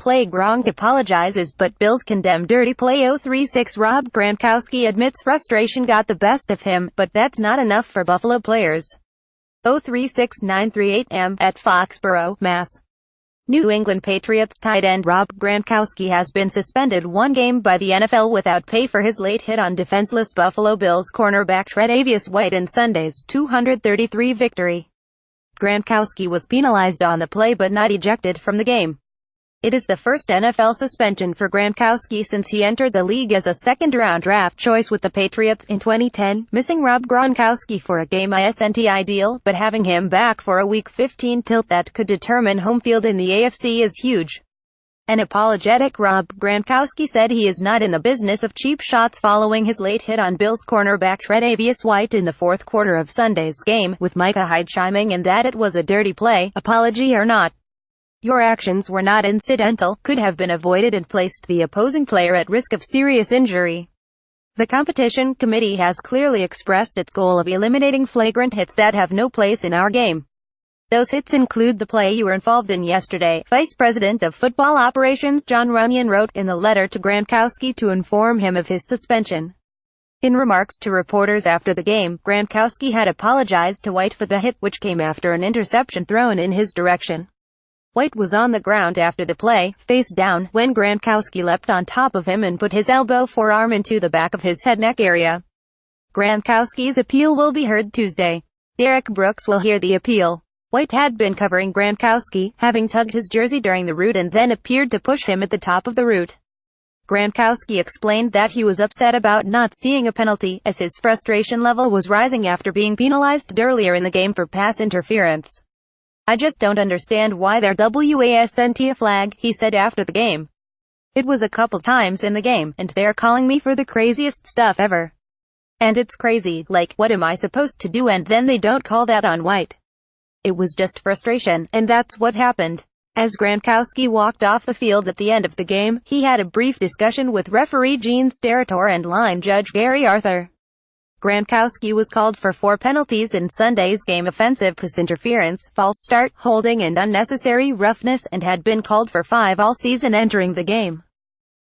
playGronk apologizes but Bills condemn dirty play. 036 Rob Gronkowski admits frustration got the best of him, but that's not enough for Buffalo players. 036938M at Foxborough, Mass. New England Patriots tight end Rob Gronkowski has been suspended one game by the NFL without pay for his late hit on defenseless Buffalo Bills cornerback Tre'Davious White in Sunday's 233 victory. Gronkowski was penalized on the play but not ejected from the game. It is the first NFL suspension for Gronkowski since he entered the league as a second-round draft choice with the Patriots in 2010, missing Rob Gronkowski for a game isn't ideal, but having him back for a Week 15 tilt that could determine home field in the AFC is huge. An apologetic Rob Gronkowski said he is not in the business of cheap shots following his late hit on Bills cornerback Tre'Davious White in the fourth quarter of Sunday's game, with Micah Hyde chiming in that it was a dirty play, apology or not. Your actions were not incidental, could have been avoided and placed the opposing player at risk of serious injury. The competition committee has clearly expressed its goal of eliminating flagrant hits that have no place in our game. Those hits include the play you were involved in yesterday, Vice President of Football Operations John Runyon wrote in the letter to Gronkowski to inform him of his suspension. In remarks to reporters after the game, Gronkowski had apologized to White for the hit, which came after an interception thrown in his direction. White was on the ground after the play, face down, when Gronkowski leapt on top of him and put his forearm into the back of his head-neck area. Gronkowski's appeal will be heard Tuesday. Derek Brooks will hear the appeal. White had been covering Gronkowski, having tugged his jersey during the route and then appeared to push him at the top of the route. Gronkowski explained that he was upset about not seeing a penalty, as his frustration level was rising after being penalized earlier in the game for pass interference. I just don't understand why there wasn't a flag, he said after the game. It was a couple times in the game, and they're calling me for the craziest stuff ever. And it's crazy, like, what am I supposed to do? And then they don't call that on White. It was just frustration, and that's what happened. As Gronkowski walked off the field at the end of the game, he had a brief discussion with referee Gene Steratore and line judge Gary Arthur. Gronkowski was called for 4 penalties in Sunday's game: offensive pass interference, false start, holding and unnecessary roughness, and had been called for 5 all season entering the game.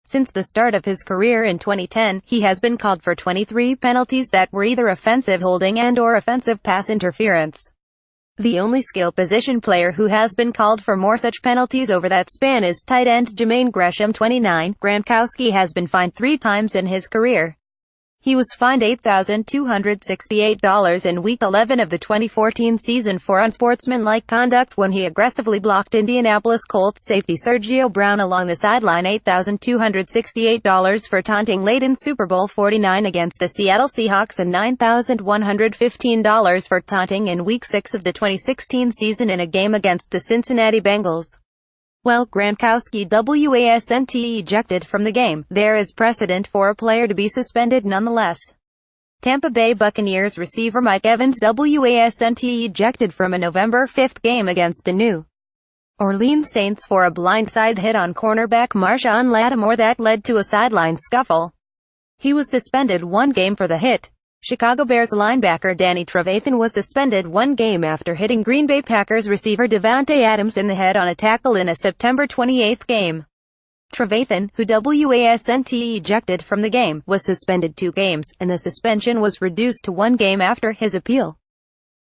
Since the start of his career in 2010, he has been called for 23 penalties that were either offensive holding and/or offensive pass interference. The only skill position player who has been called for more such penalties over that span is tight end Jermaine Gresham, 29. Gronkowski has been fined 3 times in his career. He was fined $8,268 in Week 11 of the 2014 season for unsportsmanlike conduct when he aggressively blocked Indianapolis Colts safety Sergio Brown along the sideline, $8,268 for taunting late in Super Bowl 49 against the Seattle Seahawks, and $9,115 for taunting in Week 6 of the 2016 season in a game against the Cincinnati Bengals. Well, Gronkowski wasn't ejected from the game. There is precedent for a player to be suspended nonetheless. Tampa Bay Buccaneers receiver Mike Evans wasn't ejected from a November 5 game against the New Orleans Saints for a blindside hit on cornerback Marshawn Lattimore that led to a sideline scuffle. He was suspended 1 game for the hit. Chicago Bears linebacker Danny Tre'Davious was suspended 1 game after hitting Green Bay Packers receiver Davante Adams in the head on a tackle in a September 28 game. Tre'Davious, who wasn't ejected from the game, was suspended 2 games, and the suspension was reduced to 1 game after his appeal.